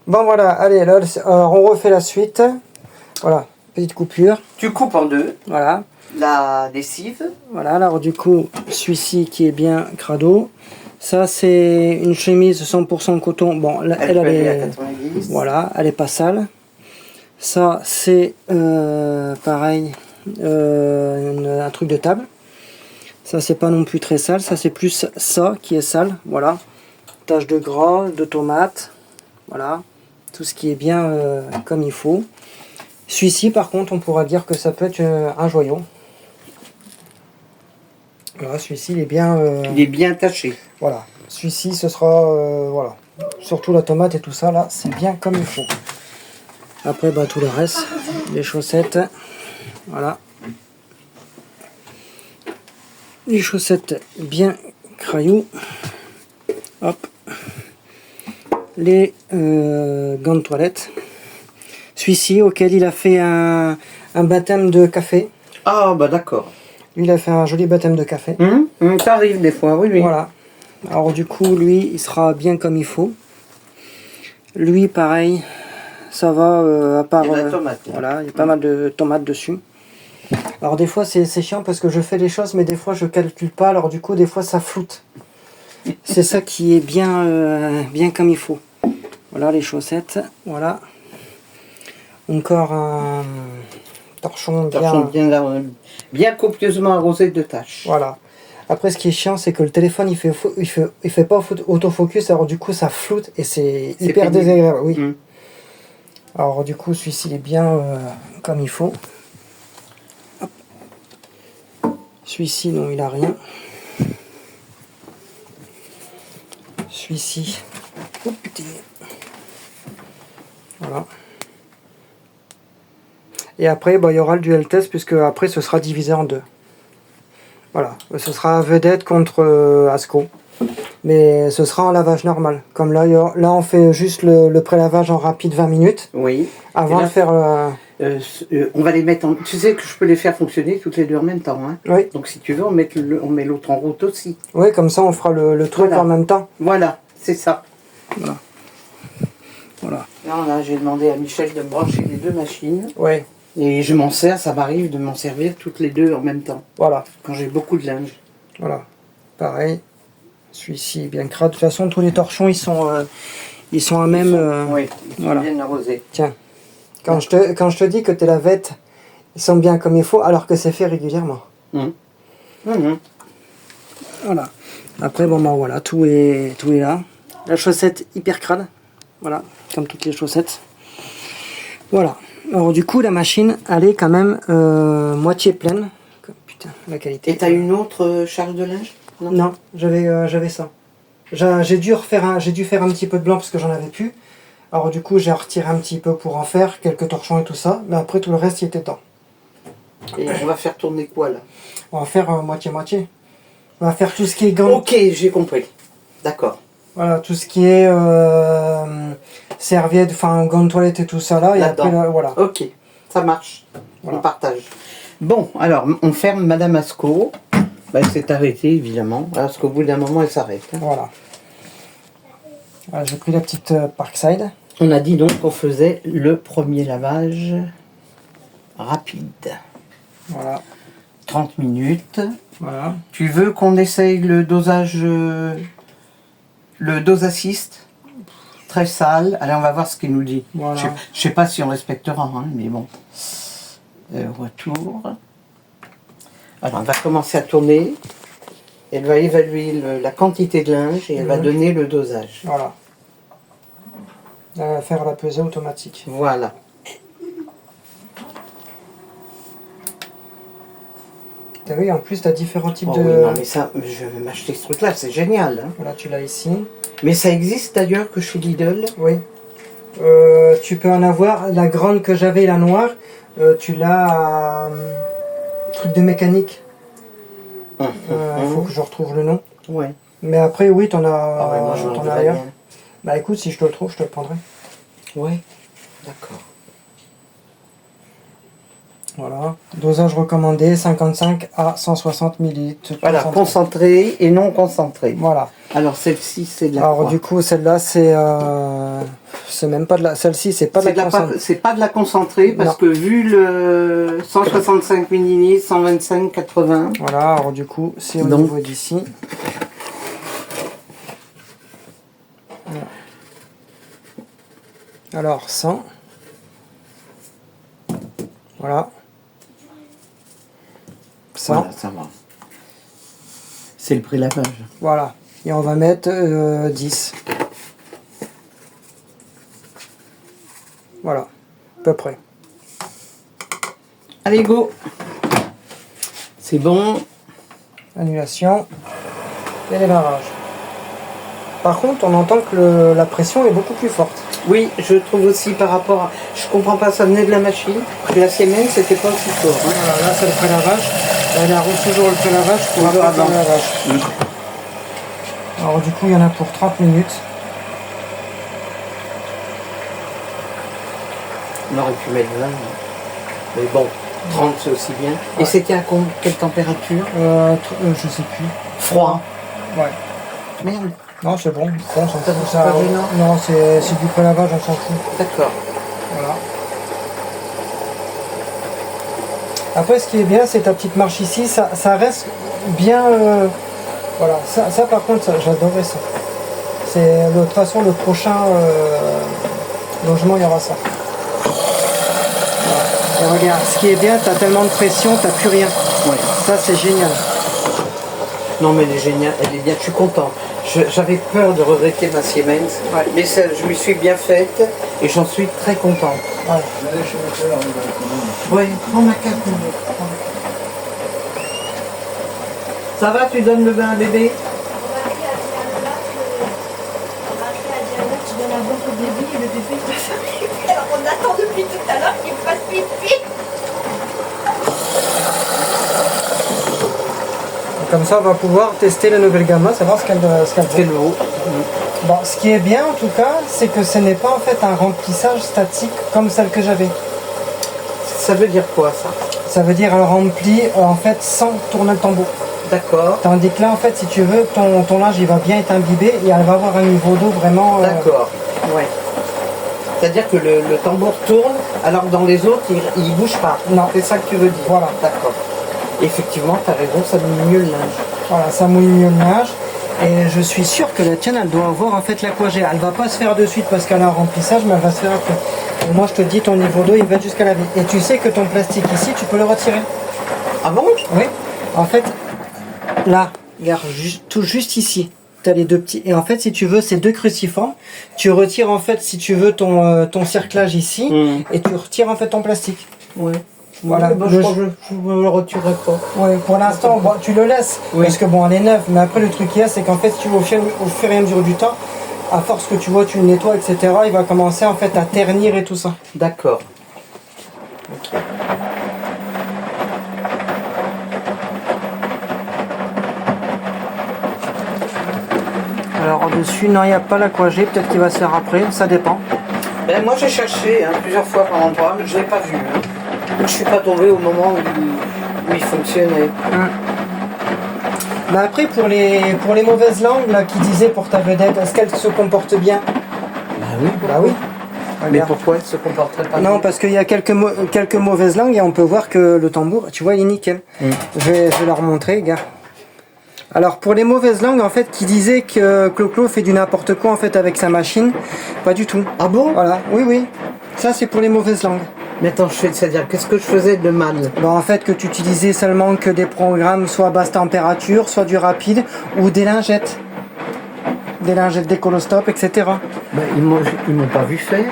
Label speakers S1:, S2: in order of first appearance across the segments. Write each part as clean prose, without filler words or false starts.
S1: Bon voilà, allez, là, on refait la suite. Voilà, petite coupure.
S2: Tu coupes en deux
S1: Voilà.
S2: la lessive.
S1: Voilà, alors du coup, celui-ci qui est bien crado. Ça, c'est une chemise 100% coton. Bon, là,
S2: Elle peut aller à
S1: est...
S2: 90.
S1: Voilà, elle est pas sale. Ça, c'est pareil, un truc de table. Ça, c'est pas non plus très sale. Ça, c'est plus ça qui est sale. Voilà. Tache de gras, de tomates. Voilà. Tout ce qui est bien comme il faut. Celui-ci, par contre, on pourra dire que ça peut être un joyau. Voilà, celui-ci, il est bien...
S2: Il est bien taché.
S1: Voilà. Celui-ci, ce sera... voilà. Surtout la tomate et tout ça, là, c'est bien comme il faut. Après, bah, tout le reste. Les chaussettes. Voilà. Les chaussettes bien craillou. Hop. Les gants de toilette. Celui-ci, auquel il a fait un baptême de café.
S2: Ah, bah d'accord.
S1: Lui, il a fait un joli baptême de café.
S2: Ça arrive des fois, oui, oui.
S1: Voilà. Alors du coup, lui, il sera bien comme il faut. Lui, pareil, ça va, à part...
S2: Il y a de la tomate, là.
S1: voilà, il y a pas mal de tomates dessus. Alors des fois, c'est chiant parce que je fais les choses, mais des fois, je calcule pas. Alors du coup, des fois, ça floute. C'est ça qui est bien, bien comme il faut. Voilà les chaussettes, voilà. Encore un torchon
S2: bien copieusement arrosé de taches.
S1: Voilà. Après, ce qui est chiant, c'est que le téléphone, il fait pas autofocus, alors du coup, ça floute et c'est hyper
S2: pénible.
S1: désagréable. Oui. Alors du coup, celui-ci, il est bien comme il faut. Celui-ci, non, il a rien. Celui-ci, oh putain. Voilà. Et après, bah, il y aura le dual test, puisque après, ce sera divisé en deux. Voilà, ce sera vedette contre Asco. Mais ce sera en lavage normal. Comme là, là on fait juste le pré-lavage en rapide 20 minutes.
S2: Oui.
S1: Avant de faire...
S2: on va les mettre en... Tu sais que je peux les faire fonctionner toutes les deux en même temps. Hein.
S1: Oui.
S2: Donc si tu veux, on met l'autre en route aussi.
S1: Oui, comme ça on fera le truc
S2: Voilà.
S1: en même temps.
S2: Voilà, c'est ça.
S1: Voilà. Voilà.
S2: Là, j'ai demandé à Michel de me brancher les deux machines.
S1: Oui.
S2: Et je m'en sers, ça m'arrive de m'en servir toutes les deux en même temps.
S1: Voilà.
S2: Quand j'ai beaucoup de linge.
S1: Voilà. Pareil. Celui-ci est bien crade. De toute façon, tous les torchons, ils sont à même...
S2: oui, ils sont
S1: voilà.
S2: bien arrosés.
S1: Tiens. Quand je te dis que tes lavettes, ils sont bien comme il faut, alors que c'est fait régulièrement. Voilà. Après, bon, bah voilà, tout est là. La chaussette hyper crade. Voilà, comme toutes les chaussettes. Voilà. Alors du coup, la machine, elle est quand même moitié pleine. Putain, la qualité.
S2: Et t'as une autre charge de linge?
S1: Non, j'avais ça. J'ai dû faire un petit peu de blanc parce que j'en avais plus. Alors du coup, j'ai retiré un petit peu pour en faire quelques torchons et tout ça. Mais après, tout le reste, il était dedans.
S2: Et on va faire tourner quoi là?
S1: On va faire moitié-moitié. On va faire tout ce qui est gants.
S2: Ok, j'ai compris. D'accord.
S1: Voilà, tout ce qui est serviette, enfin gants de toilette et tout ça là. Et après, là, voilà.
S2: Ok, ça marche.
S1: Voilà.
S2: On partage. Bon, alors, on ferme Madame Asco. Bah, elle s'est arrêtée, évidemment. Parce qu'au bout d'un moment, elle s'arrête. Hein.
S1: Voilà. Voilà, j'ai pris la petite Parkside.
S2: On a dit donc qu'on faisait le premier lavage rapide.
S1: Voilà.
S2: 30 minutes.
S1: Voilà.
S2: Tu veux qu'on essaye le dosage, le dose assist? Très sale. Allez, on va voir ce qu'il nous dit.
S1: Voilà.
S2: Je sais pas si on respectera, hein, mais bon. Retour. Alors, on va commencer à tourner. Elle va évaluer la quantité de linge et elle va donner le dosage.
S1: Voilà. Elle va faire la pesée automatique.
S2: Voilà.
S1: T'as vu, en plus, t'as différents types
S2: Oh
S1: de...
S2: oui, non, mais ça, je vais m'acheter ce truc-là, c'est génial. Hein.
S1: Voilà, tu l'as ici.
S2: Mais ça existe d'ailleurs que chez Lidl?
S1: Oui. Tu peux en avoir. La grande que j'avais, la noire, tu l'as... truc de mécanique. Faut que je retrouve le nom.
S2: Ouais.
S1: Mais après, oui, t'en as,
S2: Ah ouais, moi, je
S1: t'en
S2: n'en
S1: as
S2: veux
S1: ailleurs.
S2: rien.
S1: Bah écoute, si je te le trouve, je te le prendrai.
S2: Ouais, d'accord.
S1: Voilà. Dosage recommandé 55 à 160 ml.
S2: Voilà, concentré et non concentré.
S1: Voilà.
S2: Alors celle-ci, c'est de la
S1: Alors
S2: croix.
S1: du coup, celle-là, c'est même pas de la. Celle-ci, c'est pas de la concentrée.
S2: C'est pas de la concentrée parce
S1: Non.
S2: que vu le 165 ml, 125, 80.
S1: Voilà. Alors du coup, c'est au
S2: Donc.
S1: niveau d'ici. Voilà. Alors 100. Voilà. 100.
S2: Voilà, ça va. C'est le prélavage.
S1: Voilà. Et on va mettre 10. Voilà. À peu près.
S2: Allez, go. C'est bon.
S1: Annulation. Et démarrage. Par contre, on entend que la pression est beaucoup plus forte.
S2: Oui, je trouve aussi par rapport à... Je comprends pas, ça venait de la machine. La Siemens, c'était pas aussi fort. Hein.
S1: Voilà, là c'est le prélavage. Elle a reçu toujours le prélavage pour
S2: Toujours
S1: avoir le
S2: avant.
S1: lavage. Alors du coup, il y en a pour 30 minutes.
S2: On aurait pu mettre 20. Mais bon, 30 c'est aussi bien. Et c'était à quelle température?
S1: Je sais plus.
S2: Froid.
S1: Ouais.
S2: Merde.
S1: Non, c'est bon. On s'en fout.
S2: c'est pas gênant.
S1: Non, c'est du prélavage, on s'en fout.
S2: D'accord.
S1: Voilà. Après, ce qui est bien, c'est ta petite marche ici. Ça reste bien... voilà. Ça par contre, j'adorais ça. C'est de toute façon le prochain logement, il y aura ça. Voilà. Et regarde, ce qui est bien, tu as tellement de pression, tu n'as plus rien.
S2: Ouais.
S1: Ça, c'est génial.
S2: Non mais elle est géniale, elle est bien, je suis content. J'avais peur de regretter ma Siemens,
S1: Ouais.
S2: mais ça, je me suis bien faite et j'en suis très content.
S1: Ouais.
S2: Oui, prends ma carte. Ça va, tu donnes le bain à bébé?
S3: Tu donnes la boîte au bébé et le bébé il va faire pipi. Alors on attend depuis tout à l'heure qu'il fasse pipi.
S1: Et comme ça, on va pouvoir tester la nouvelle gamme, savoir ce qu'elle fait.
S2: C'est le haut.
S1: Bon, ce qui est bien en tout cas, c'est que ce n'est pas en fait un remplissage statique comme celle que j'avais.
S2: Ça veut dire quoi ça?
S1: Ça veut dire elle remplit en fait sans tourner le tambour.
S2: D'accord.
S1: Tandis que là en fait, si tu veux, ton linge il va bien être imbibé et elle va avoir un niveau d'eau vraiment...
S2: D'accord. Ouais. C'est-à-dire que le tambour tourne alors que dans les autres il ne bouge pas.
S1: Non.
S2: C'est ça que tu veux dire.
S1: Voilà.
S2: D'accord. Effectivement, tu as raison, ça mouille mieux le linge.
S1: Voilà, ça mouille mieux le linge. Et je suis sûr que la tienne, elle doit avoir en fait l'aquagé. Elle va pas se faire de suite parce qu'elle a un remplissage, mais elle va se faire après. Et moi, je te dis, ton niveau d'eau, il va jusqu'à la vie. Et tu sais que ton plastique ici, tu peux le retirer.
S2: Ah bon?
S1: Oui. En fait, là, regarde, tout juste ici, tu as les deux petits. Et en fait, si tu veux, ces deux cruciformes, tu retires en fait, si tu veux, ton cerclage ici, et tu retires en fait ton plastique.
S2: Ouais.
S1: Voilà.
S2: Ouais, bah, je crois que je ne le retirerai pas.
S1: Oui, pour l'instant, bon, tu le laisses,
S2: Oui.
S1: parce que bon, elle est neuve, mais après le truc qu'il y a, c'est qu'en fait, si tu veux, au fur et à mesure du temps, à force que tu vois, tu le nettoies, etc., il va commencer en fait à ternir et tout ça.
S2: D'accord. Ok.
S1: Alors au-dessus, non, il n'y a pas l'aquagé, peut-être qu'il va se faire après, ça dépend.
S2: Ben, moi j'ai cherché plusieurs fois par endroit, mais je ne l'ai pas vu. Je ne suis pas tombé au moment où il fonctionnait.
S1: Mais après, pour les mauvaises langues là, qui disaient pour ta vedette, est-ce qu'elle se comporte bien?
S2: Bah oui.
S1: Bah oui.
S2: Mais
S1: Regarde.
S2: pourquoi elle se comporterait pas
S1: Non,
S2: bien?
S1: parce qu'il y a quelques mauvaises langues et on peut voir que le tambour, tu vois, il est nickel. Je vais leur montrer, gars. Alors pour les mauvaises langues, en fait, qui disaient que Clo-Clo fait du n'importe quoi en fait avec sa machine, pas du tout.
S2: Ah bon?
S1: Voilà, oui, oui. Ça c'est pour les mauvaises langues.
S2: Mais attends, c'est-à-dire, qu'est-ce que je faisais de mal?
S1: Bon, en fait, que tu utilisais seulement que des programmes soit à basse température, soit du rapide, ou des lingettes. Des lingettes d'écolostop, etc.
S2: Ben, ils m'ont pas vu faire.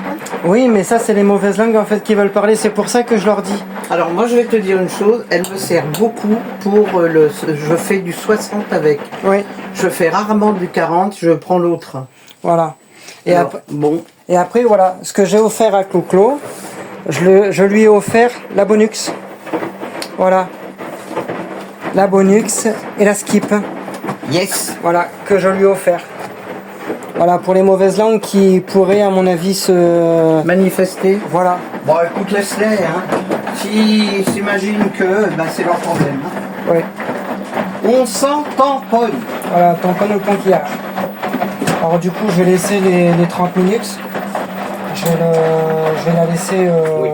S1: Oui, mais ça, c'est les mauvaises langues en fait qui veulent parler. C'est pour ça que je leur dis.
S2: Alors moi je vais te dire une chose, elle me sert beaucoup pour je fais du 60 avec.
S1: Oui,
S2: Je fais rarement du 40, je prends l'autre.
S1: voilà. Et,
S2: Alors,
S1: après,
S2: bon,
S1: et après, voilà, ce que j'ai offert à Clo-Clo, je lui ai offert la Bonux. Voilà. La Bonux et la Skip.
S2: yes.
S1: Voilà, que je lui ai offert. Voilà, pour les mauvaises langues qui pourraient, à mon avis, se...
S2: Manifester.
S1: Voilà.
S2: Bon écoute, laisse-les, hein. S'ils s'imaginent que c'est leur problème. Hein.
S1: Ouais.
S2: On s'en tamponne.
S1: Voilà, tamponne au conquillage. Alors du coup, je vais laisser les 30 minutes. Je vais la laisser...
S2: Oui.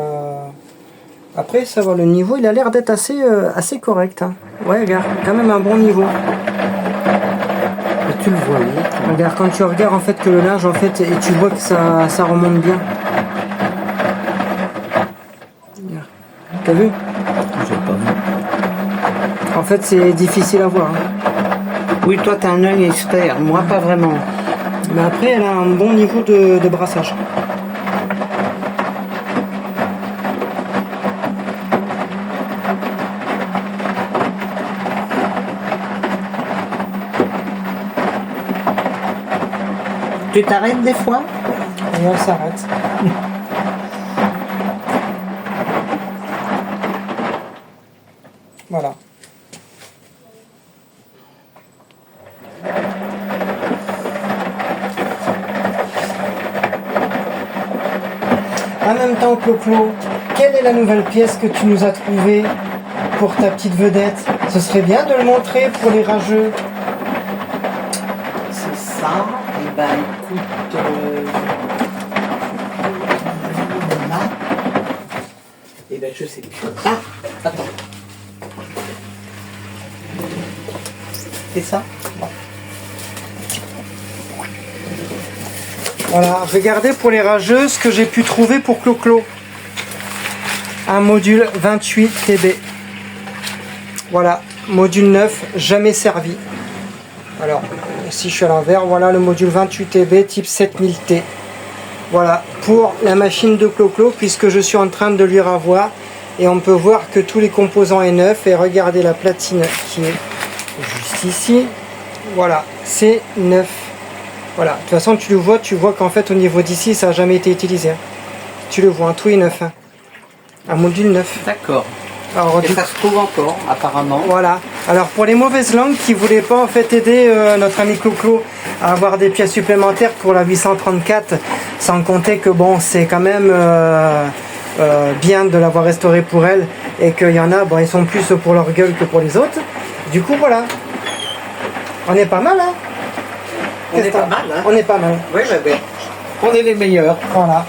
S1: Après, ça va, le niveau, il a l'air d'être assez correct. Hein. Ouais, regarde, quand même un bon niveau.
S2: Et tu le vois, oui.
S1: Regarde, quand tu regardes en fait que le linge, en fait, et tu vois que ça remonte bien. T'as vu?
S4: J'ai pas vu.
S1: En fait, c'est difficile à voir. Hein.
S2: Oui, toi, t'as un œil expert. Moi, pas vraiment.
S1: Mais après, elle a un bon niveau de brassage.
S2: Tu t'arrêtes des fois?
S1: Et elle s'arrête. Voilà. En même temps, Clo-Clo, quelle est la nouvelle pièce que tu nous as trouvée pour ta petite vedette? Ce serait bien de le montrer pour les rageux.
S2: C'est ça. Et ben, écoute... Et ben, je sais plus. Ah, attends. C'est ça?
S1: Voilà, regardez pour les rageux ce que j'ai pu trouver pour Clo-Clo. Un module 28 TB. Voilà, module 9, jamais servi. Alors, si je suis à l'envers, voilà le module 28 TB type 7000T. Voilà, pour la machine de Clo-Clo, puisque je suis en train de lui ravoir. Et on peut voir que tous les composants est neuf. Et regardez la platine qui est juste ici. Voilà, c'est neuf. Voilà, de toute façon tu vois qu'en fait au niveau d'ici ça n'a jamais été utilisé. Hein. Tu le vois, tout est neuf. Hein. Un module neuf.
S2: D'accord.
S1: Alors,
S2: Et ça se trouve encore, apparemment.
S1: Voilà. Alors pour les mauvaises langues qui ne voulaient pas en fait aider notre ami Clo-Clo à avoir des pièces supplémentaires pour la 834, sans compter que bon c'est quand même bien de l'avoir restauré pour elle et qu'il y en a, bon ils sont plus pour leur gueule que pour les autres. Du coup voilà. On est pas mal hein.
S2: On est pas mal, hein?
S1: On est pas mal.
S2: Oui, oui. On est les meilleurs.
S1: Voilà.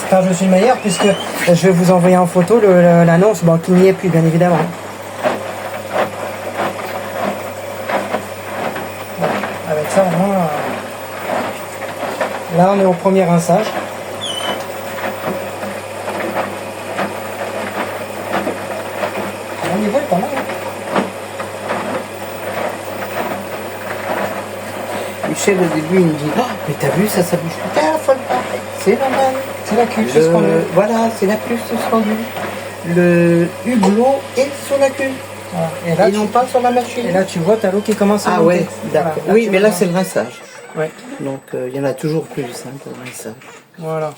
S1: Enfin, je suis meilleur puisque je vais vous envoyer en photo l'annonce, bon, qui n'y est plus, bien évidemment. Voilà. Avec ça, au moins, là, on est au premier rinçage. Le niveau est pas mal. Hein.
S2: Michel, au début, il me dit, oh, mais t'as vu, ça bouge plus. Ah, faut le faire. C'est normal.
S1: C'est la cuve suspendue.
S2: Voilà, c'est la cuve suspendue. Le hublot est sur la cuve.
S1: Voilà. Et là,
S2: Ils n'ont pas sur la machine.
S1: Et là, tu vois, t'as l'eau qui commence à
S2: Ah
S1: monter.
S2: ouais, d'accord.
S1: Voilà,
S2: Oui, mais là, c'est le rinçage.
S1: Ouais.
S2: Donc, il y en a toujours plus, hein, pour le rinçage.
S1: Voilà.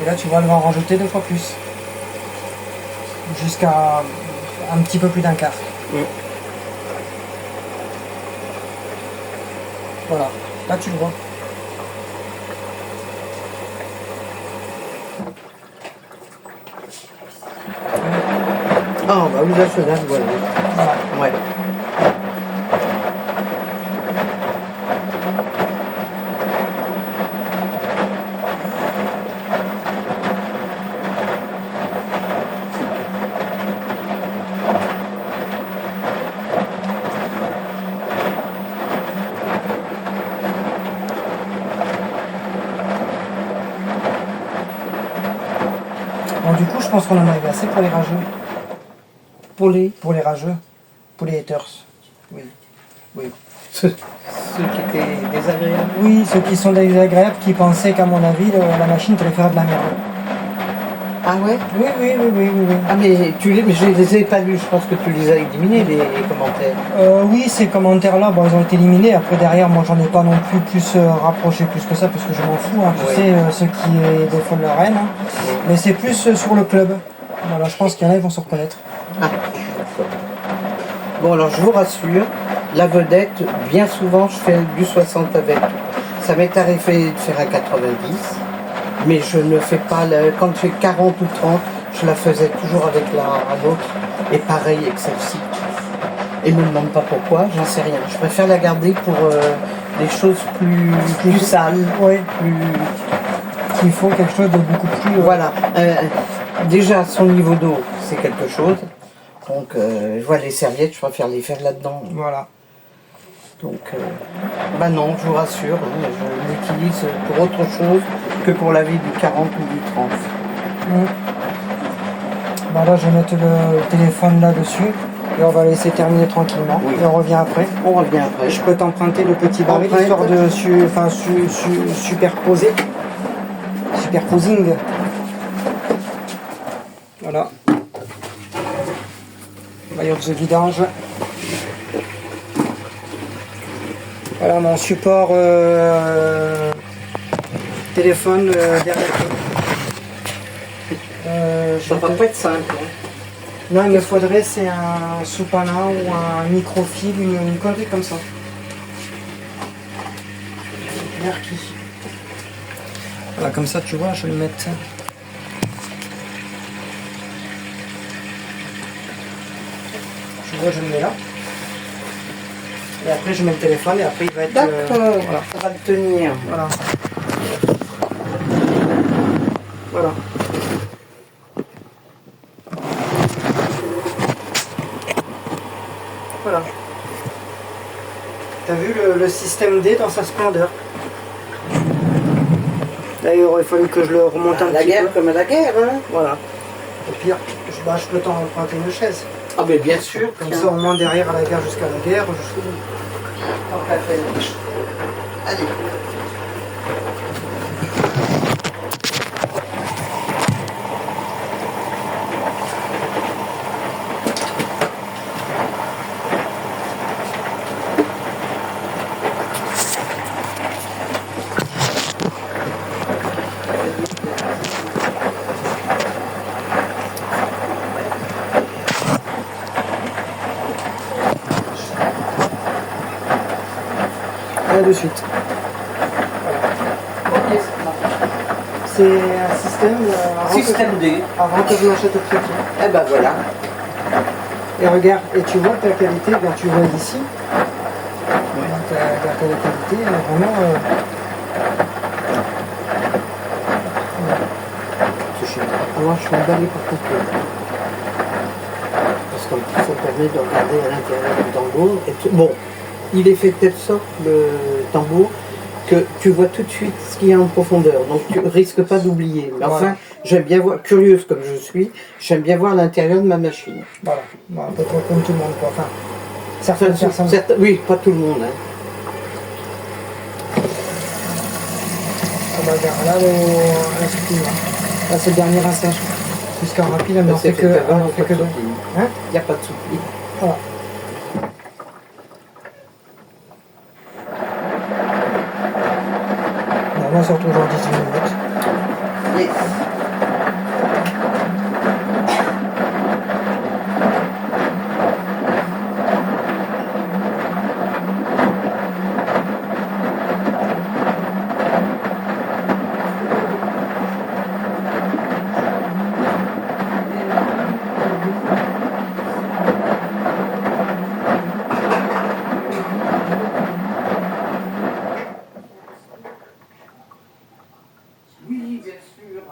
S1: Et là, tu vois, elle va en rajouter 2 fois plus. Jusqu'à un petit peu plus d'un quart. Voilà. Là, tu le vois.
S2: Ah, bah oui, là, cela, voilà.
S1: Voilà.
S2: Ouais.
S1: Bon, du coup, je pense qu'on en a eu assez pour les rageux. Pour les rageux. Pour les haters. Oui. Oui.
S2: Ceux qui étaient désagréables.
S1: Oui, ceux qui sont désagréables, qui pensaient qu'à mon avis, la machine allait faire de la merde.
S2: Ah ouais?
S1: Oui, oui, oui, oui, oui, oui.
S2: Ah, mais je les ai pas lus. Je pense que tu les as éliminés, les commentaires.
S1: Oui, ces commentaires-là, bon, ils ont été éliminés. Après, derrière, moi, j'en ai pas non plus rapproché plus que ça, parce que je m'en fous. Hein, tu
S2: Oui.
S1: sais, ce qui est des folles reines. Hein. Mais c'est plus sur le club. Voilà, je pense qu'il y en a, ils vont se reconnaître.
S2: Ah, d'accord. Bon, alors je vous rassure, la vedette, bien souvent, je fais du 60 avec. Ça m'est arrivé de faire un 90, Mais je ne fais pas, quand je fais 40 ou 30, je la faisais toujours avec l'autre. Et pareil avec celle-ci. Et ne me demande pas pourquoi, j'en sais rien. Je préfère la garder pour des choses plus sales.
S1: Oui.
S2: Plus...
S1: Qu'il faut quelque chose de beaucoup plus...
S2: Voilà. Déjà, son niveau d'eau, c'est quelque chose. Donc, je vois les serviettes, je préfère les faire là-dedans.
S1: Voilà.
S2: Donc, bah non, je vous rassure, hein, je l'utilise pour autre chose que pour la vie du 40 ou du 30.
S1: Bah là, je vais mettre le téléphone là-dessus et on va laisser terminer tranquillement.
S2: Oui.
S1: Et on revient après.
S2: On revient après.
S1: Je peux t'emprunter le petit baril
S2: Emprunte.
S1: histoire de superposer. Superposing. Voilà. Maillot de vidange. Voilà mon support téléphone derrière.
S2: Ça va pas être simple. Hein.
S1: Non, il me faudrait c'est un soupana ou un microfil, une connerie comme ça. Voilà, comme ça tu vois, je vais le mettre. Tu vois, je le mets là. Et après je mets le téléphone et après il va être.
S2: D'accord,
S1: Voilà.
S2: ça va le tenir.
S1: Voilà. Voilà. Voilà. T'as vu le système D dans sa splendeur. Là, il aurait fallu que je le remonte un
S2: La
S1: petit
S2: guerre
S1: peu.
S2: comme à la guerre, hein.
S1: Voilà. Au pire, je peux t'en emprunter une chaise.
S2: Ah mais bien sûr.
S1: Comme
S2: tiens.
S1: ça, au moins derrière à la gare jusqu'à la guerre, je suis...
S2: Tant qu'à faire. Allez.
S1: Là de suite.
S2: Ok,
S1: C'est un système,
S2: Système D.
S1: avant que je l'achète au crédit.
S2: Eh ben voilà.
S1: Et regarde, et tu vois que la qualité, ben, tu vois d'ici. Donc la qualité, elle est vraiment...
S2: Moi, je suis emballé par ton truc. Parce qu'en plus, ça permet de regarder à l'intérieur du tambour. Bon, il est fait de telle sorte, le tambour, que tu vois tout de suite ce qu'il y a en profondeur. Donc, tu risques pas d'oublier. Mais enfin,
S1: Voilà.
S2: j'aime bien voir, curieuse comme je suis, j'aime bien voir l'intérieur de ma machine.
S1: Voilà, à peu près comme tout le monde, quoi. Enfin, certaines personnes...
S2: Oui, pas tout le monde. Hein.
S1: Ah bah, regarde, là, c'est fini, hein. Là, c'est le dernier rinçage. Jusqu'à rapide, elle n'en fait que, elle n'en fait que deux. Hein?
S2: Il n'y a pas de soupli.
S1: Voilà. On se retrouve dans 18 minutes.
S2: Yes. Oui, bien sûr.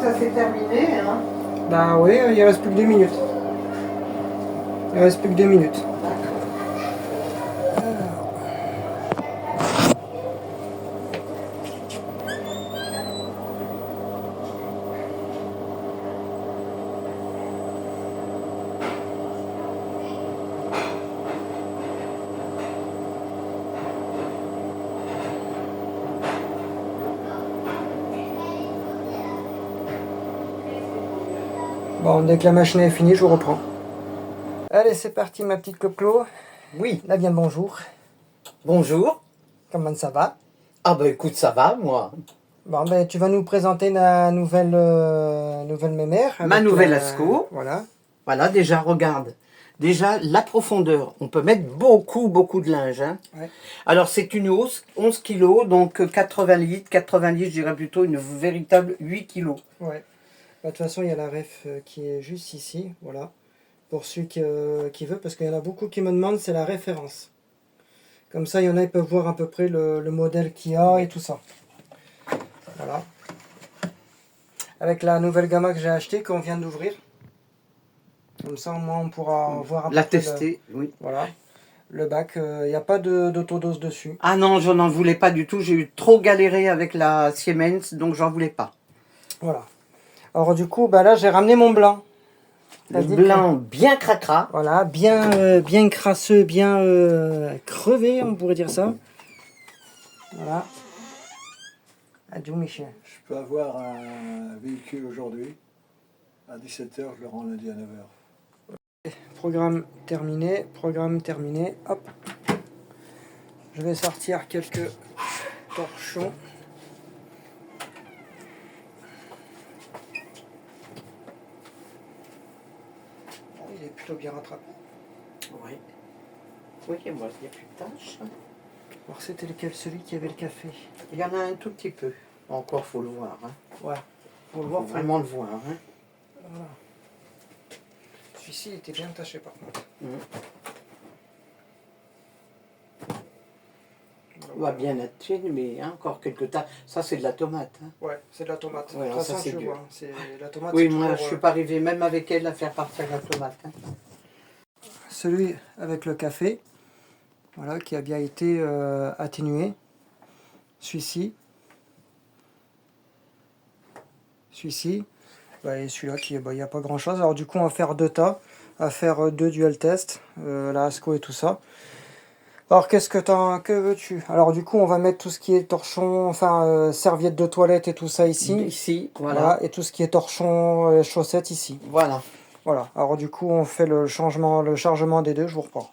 S2: que ça s'est terminé. Hein.
S1: Bah oui, il reste plus que 2 minutes. Il reste plus que 2 minutes. Bon, dès que la machine est finie, je vous reprends. Allez, c'est parti, ma petite Clo-Clo.
S2: Oui,
S1: Là, bien bonjour.
S2: bonjour.
S1: Comment ça va?
S2: Ah bah écoute, ça va, moi.
S1: Bon, ben, tu vas nous présenter la nouvelle mémère.
S2: Ma
S1: avec,
S2: nouvelle Asco.
S1: Voilà.
S2: Voilà, déjà, regarde. Déjà, la profondeur. On peut mettre beaucoup de linge. Hein.
S1: Ouais.
S2: Alors, c'est une hausse, 11 kg, donc 80 litres. 80 litres, je dirais plutôt une véritable 8 kg.
S1: Ouais. Bah, de toute façon, il y a la ref qui est juste ici. Voilà. Pour celui qui veut, parce qu'il y en a beaucoup qui me demandent, c'est la référence. Comme ça, il y en a, ils peuvent voir à peu près le modèle qu'il y a et tout ça. Voilà. Avec la nouvelle gamma que j'ai achetée, qu'on vient d'ouvrir. Comme ça, au moins, on pourra voir un
S2: La
S1: peu
S2: tester, oui.
S1: Voilà. Le bac, il n'y a pas d'autodose dessus.
S2: Ah non, je n'en voulais pas du tout. J'ai eu trop galéré avec la Siemens, donc j'en voulais pas.
S1: Voilà. Alors du coup, bah là, j'ai ramené mon blanc.
S2: Le
S1: C'est-à-dire
S2: blanc bien cracra.
S1: Voilà, bien crasseux, bien crevé, on pourrait dire ça. Voilà. Adieu, Michel.
S4: Je peux avoir un véhicule aujourd'hui. À 17 h, je le rends lundi à 9 h.
S1: Programme terminé, hop. Je vais sortir quelques torchons. Bon, il est plutôt bien rattrapé.
S2: Oui. Oui, moi, il n'y a plus de tâches.
S1: Alors c'était lequel? Celui qui avait le café.
S2: Il y en a un tout petit peu. Encore, faut le voir. Hein.
S1: Ouais.
S2: Faut le voir, vraiment le voir. Hein.
S1: Voilà. Celui-ci était bien taché par contre.
S2: On va bien être fine, mais hein, encore quelques tas. Ça, c'est de la tomate. Hein.
S1: Ouais, c'est de la tomate.
S2: Ouais,
S1: de toute
S2: ça,
S1: façon,
S2: c'est
S1: je
S2: dur.
S1: vois. C'est la tomate.
S2: Oui,
S1: c'est
S2: moi, je
S1: toujours,
S2: suis pas arrivé même avec elle à faire partir la tomate. Hein.
S1: celui avec le café, voilà, qui a bien été atténué. Celui-ci. Celui-ci. Bah, et celui-là, il n'y a pas grand-chose. Alors du coup, on va faire 2 tas. On va faire 2 dual tests, la ASCO et tout ça. Alors que veux-tu? Alors du coup, on va mettre tout ce qui est torchon, enfin serviette de toilette et tout ça ici.
S2: Ici, voilà.
S1: Voilà, et tout ce qui est torchon, chaussettes ici.
S2: Voilà.
S1: Voilà. Alors du coup, on fait le chargement des deux, je vous reprends.